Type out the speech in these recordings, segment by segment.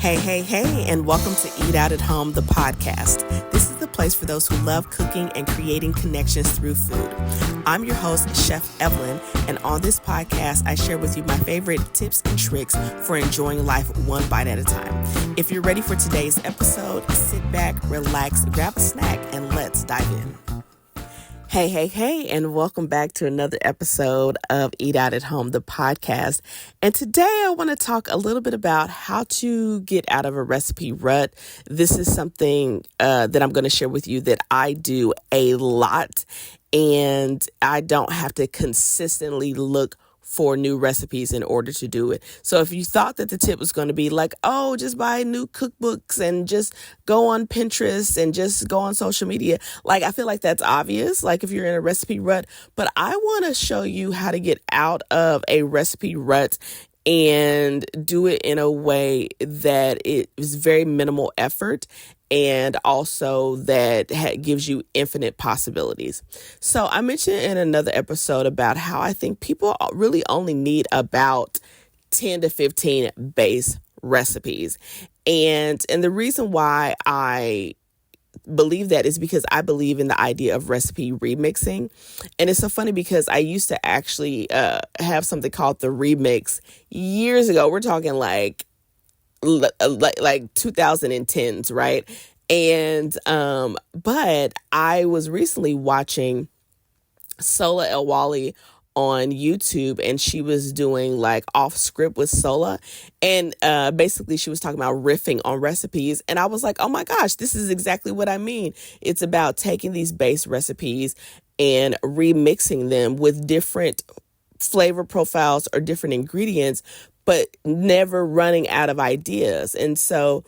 Hey, and welcome to Eat Out at Home, the podcast. This is the place for those who love cooking and creating connections through food. I'm your host, Chef Evelyn, and on this podcast, I share with you my favorite tips and tricks for enjoying life one bite at a time. If you're ready for today's episode, sit back, relax, grab a snack, and let's dive in. Hey, and welcome back to another episode of Eat Out at Home, the podcast. And today I want to talk a little bit about how to get out of a recipe rut. This is something that I'm going to share with you that I do a lot, and I don't have to consistently look for new recipes in order to do it. So if you thought that the tip was going to be like, oh, just buy new cookbooks and just go on Pinterest and just go on social media, like I feel like that's obvious, like if you're in a recipe rut, but I want to show you how to get out of a recipe rut and do it in a way that it is very minimal effort and also that gives you infinite possibilities. So I mentioned in another episode about how I think people really only need about 10 to 15 base recipes. And the reason why I believe that is because I believe in the idea of recipe remixing. And it's so funny because I used to actually have something called the remix years ago. We're talking like 2010s, right? And but I was recently watching Sola El Wally on YouTube, and she was doing like off script with Sola, and basically she was talking about riffing on recipes, and I was like, oh my gosh, this is exactly what I mean. It's about taking these base recipes and remixing them with different flavor profiles or different ingredients, but never running out of ideas. And so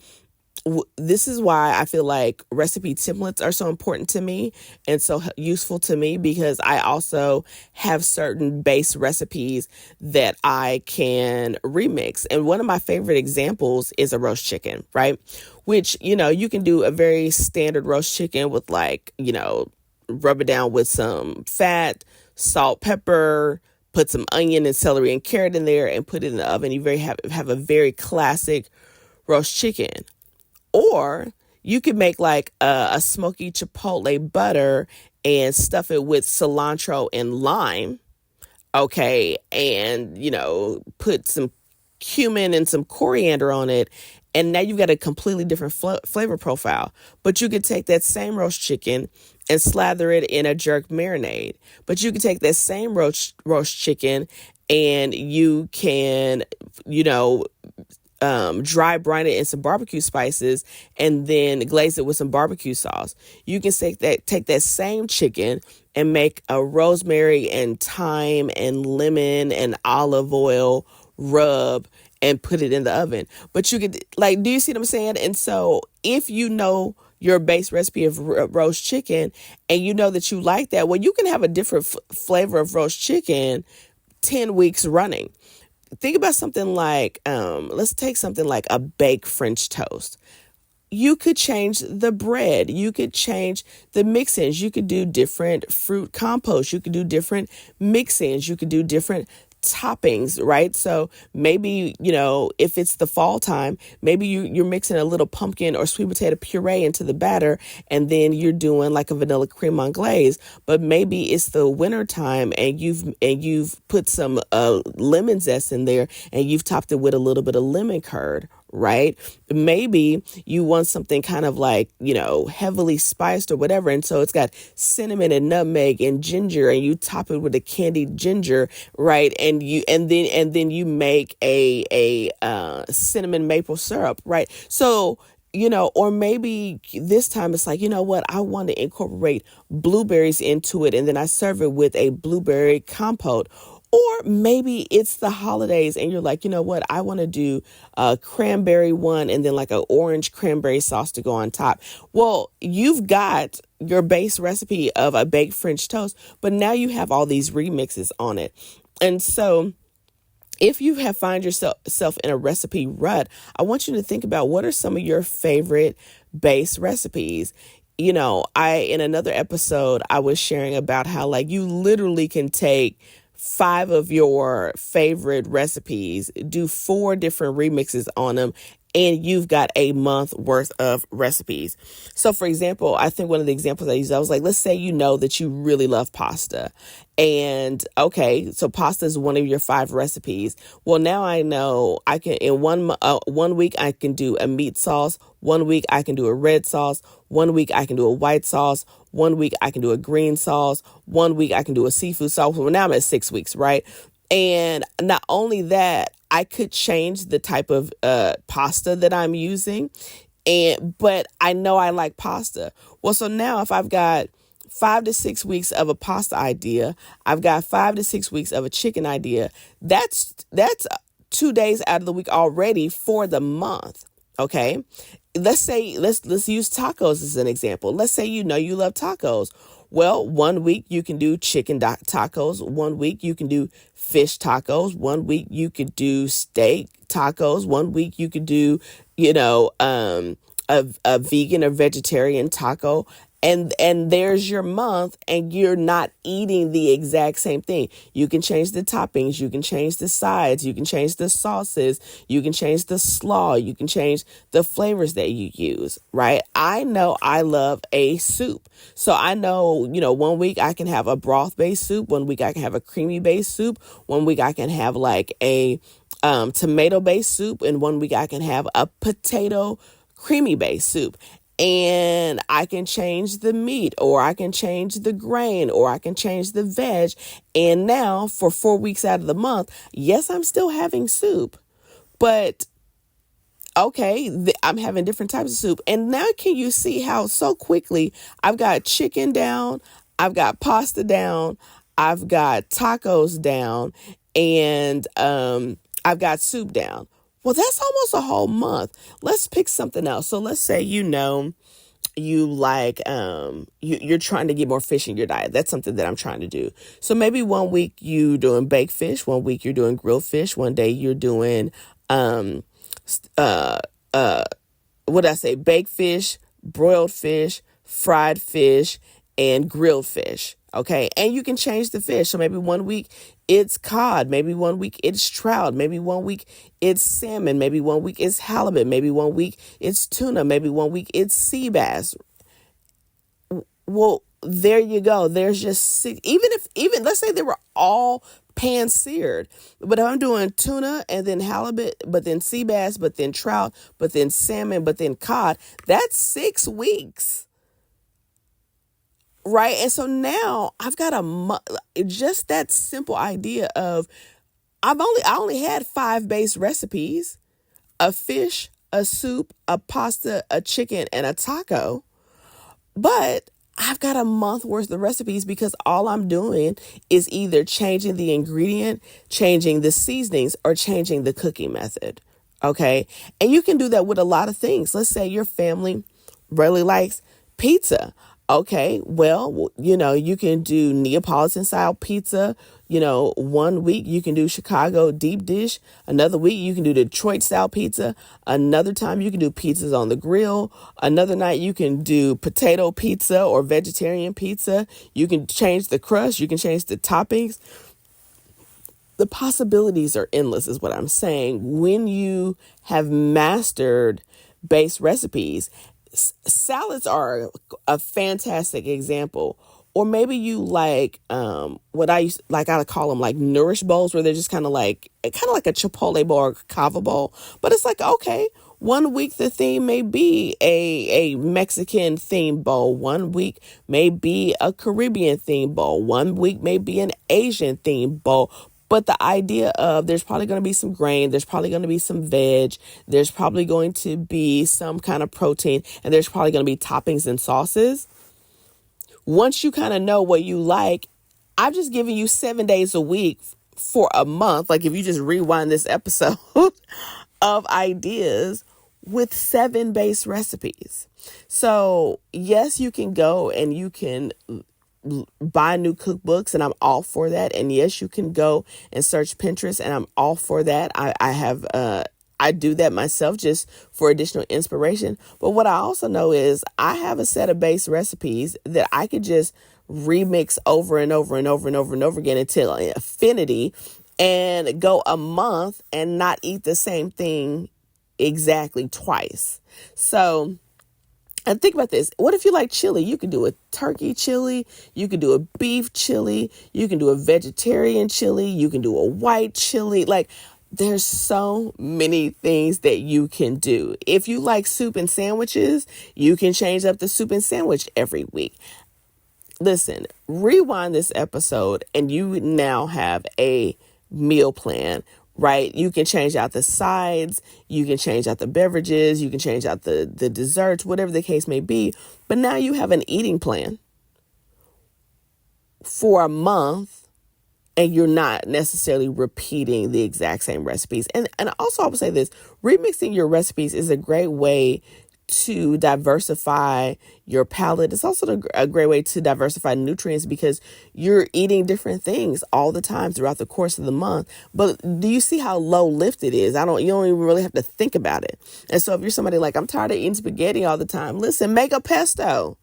this is why I feel like recipe templates are so important to me and so useful to me, because I also have certain base recipes that I can remix. And one of my favorite examples is a roast chicken, right? Which, you can do a very standard roast chicken with rub it down with some fat, salt, pepper, put some onion and celery and carrot in there and put it in the oven. You have a very classic roast chicken. Or you could make like a smoky chipotle butter and stuff it with cilantro and lime. Okay. And, put some cumin and some coriander on it. And now you've got a completely different flavor profile. But you could take that same roast chicken and slather it in a jerk marinade. But you could take that same roast chicken and you can, dry brine it in some barbecue spices and then glaze it with some barbecue sauce. You can take that same chicken and make a rosemary and thyme and lemon and olive oil rub and put it in the oven. But you could, do you see what I'm saying? And so if you know your base recipe of roast chicken and you know that you like that, well, you can have a different flavor of roast chicken 10 weeks running. Think about something like, let's take something like a baked French toast. You could change the bread. You could change the mix-ins. You could do different fruit compost. You could do different mix-ins. You could do different toppings, right? So maybe, if it's the fall time, maybe you're mixing a little pumpkin or sweet potato puree into the batter, and then you're doing like a vanilla creme anglaise. But maybe it's the winter time and you've put some lemon zest in there and you've topped it with a little bit of lemon curd, right? Maybe you want something kind of like, heavily spiced or whatever. And so it's got cinnamon and nutmeg and ginger, and you top it with a candied ginger, right? And then you make a cinnamon maple syrup, right? So, or maybe this time it's like, I want to incorporate blueberries into it, and then I serve it with a blueberry compote. Or maybe it's the holidays and you're like, I want to do a cranberry one and then like an orange cranberry sauce to go on top. Well, you've got your base recipe of a baked French toast, but now you have all these remixes on it. And so if you have find yourself in a recipe rut, I want you to think about what are some of your favorite base recipes. In another episode, I was sharing about how you literally can take 5 of your favorite recipes, do 4 different remixes on them, and you've got a month worth of recipes. So for example, I think one of the examples I used, I was like, let's say you know that you really love pasta. And okay, so pasta is one of your 5 recipes. Well, now I know I can, in 1 week, I can do a meat sauce. 1 week, I can do a red sauce. 1 week, I can do a white sauce. 1 week, I can do a green sauce. 1 week, I can do a seafood sauce. Well, now I'm at 6 weeks, right? And not only that, I could change the type of pasta that I'm using, but I know I like pasta. Well, so now if I've got 5 to 6 weeks of a pasta idea, I've got 5 to 6 weeks of a chicken idea. That's 2 days out of the week already for the month. Okay, let's say let's use tacos as an example. Let's say you know you love tacos. Well, 1 week you can do chicken tacos. 1 week you can do fish tacos. 1 week you could do steak tacos. 1 week you could do, a vegan or vegetarian taco. And there's your month, and you're not eating the exact same thing. You can change the toppings, you can change the sides, you can change the sauces, you can change the slaw, you can change the flavors that you use, right? I know I love a soup. So I know, 1 week I can have a broth-based soup, 1 week I can have a creamy-based soup, 1 week I can have like a tomato-based soup, and 1 week I can have a potato creamy-based soup. And I can change the meat, or I can change the grain, or I can change the veg. And now for 4 weeks out of the month, yes, I'm still having soup, but okay, I'm having different types of soup. And now can you see how so quickly I've got chicken down, I've got pasta down, I've got tacos down, and I've got soup down. Well, that's almost a whole month. Let's pick something else. So let's say, you like, you're trying to get more fish in your diet. That's something that I'm trying to do. So maybe 1 week you doing baked fish. 1 week you're doing grilled fish. One day you're doing, baked fish, broiled fish, fried fish, and grilled fish. Okay. And you can change the fish. So maybe 1 week it's cod. Maybe 1 week it's trout. Maybe 1 week it's salmon. Maybe 1 week it's halibut. Maybe 1 week it's tuna. Maybe 1 week it's sea bass. Well, there you go. There's just 6, even let's say they were all pan seared, but if I'm doing tuna and then halibut, but then sea bass, but then trout, but then salmon, but then cod, that's 6 weeks. Right. And so now I've got just that simple idea of I only had 5 base recipes: a fish, a soup, a pasta, a chicken, and a taco. But I've got a month worth of recipes because all I'm doing is either changing the ingredient, changing the seasonings, or changing the cooking method. Okay. And you can do that with a lot of things. Let's say your family really likes pizza. Okay, well, you can do Neapolitan style pizza. 1 week you can do Chicago deep dish. Another week you can do Detroit style pizza. Another time you can do pizzas on the grill. Another night you can do potato pizza or vegetarian pizza. You can change the crust. You can change the toppings. The possibilities are endless is what I'm saying. When you have mastered base recipes, salads are a fantastic example. Or maybe you like what I call them like nourish bowls, where they're just kind of like a Chipotle bowl or Cava bowl. But it's like, okay, 1 week the theme may be a Mexican theme bowl. 1 week may be a Caribbean theme bowl. 1 week may be an Asian theme bowl. But the idea of there's probably going to be some grain, there's probably going to be some veg, there's probably going to be some kind of protein, and there's probably going to be toppings and sauces. Once you kind of know what you like, I've just given you 7 days a week for a month. Like if you just rewind this episode of ideas with 7 base recipes. So yes, you can go and you can buy new cookbooks, and I'm all for that. And yes, you can go and search Pinterest, and I'm all for that. I do that myself just for additional inspiration. But what I also know is I have a set of base recipes that I could just remix over and over and over and over and over again until affinity, and go a month and not eat the same thing exactly twice. So, and think about this. What if you like chili? You can do a turkey chili. You can do a beef chili. You can do a vegetarian chili. You can do a white chili. Like, there's so many things that you can do. If you like soup and sandwiches, you can change up the soup and sandwich every week. Listen, rewind this episode and you now have a meal plan, right? You can change out the sides, you can change out the beverages, you can change out the desserts, whatever the case may be. But now you have an eating plan for a month, and you're not necessarily repeating the exact same recipes. And also I would say this, remixing your recipes is a great way to diversify your palate. It's also a great way to diversify nutrients because you're eating different things all the time throughout the course of the month. But do you see how low lift it is? You don't even really have to think about it. And so if you're somebody like, I'm tired of eating spaghetti all the time, listen, make a pesto.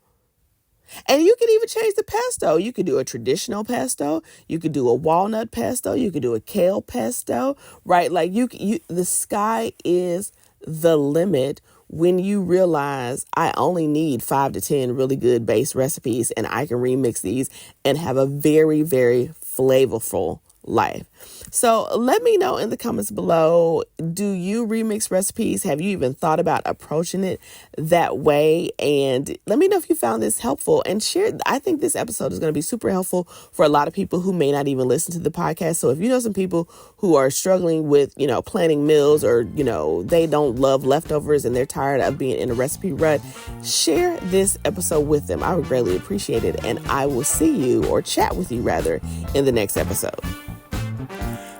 And you can even change the pesto. You could do a traditional pesto. You could do a walnut pesto. You could do a kale pesto, right? Like the sky is the limit when you realize I only need 5 to 10 really good base recipes and I can remix these and have a very, very flavorful life. So let me know in the comments below, do you remix recipes? Have you even thought about approaching it that way? And let me know if you found this helpful and share. I think this episode is going to be super helpful for a lot of people who may not even listen to the podcast. So if you know some people who are struggling with, planning meals or, they don't love leftovers and they're tired of being in a recipe rut, share this episode with them. I would greatly appreciate it. And I will see you, or chat with you rather, in the next episode.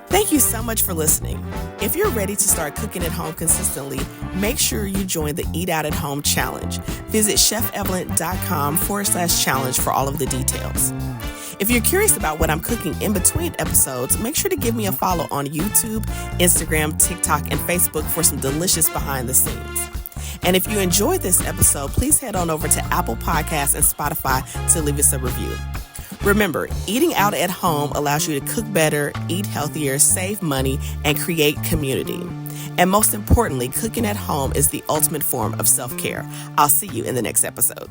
Thank you so much for listening. If you're ready to start cooking at home consistently, make sure you join the Eat Out at Home Challenge. Visit chefevelyn.com/challenge for all of the details. If you're curious about what I'm cooking in between episodes, make sure to give me a follow on YouTube, Instagram, TikTok, and Facebook for some delicious behind the scenes. And if you enjoyed this episode, please head on over to Apple Podcasts and Spotify to leave us a review. Remember, eating out at home allows you to cook better, eat healthier, save money, and create community. And most importantly, cooking at home is the ultimate form of self-care. I'll see you in the next episode.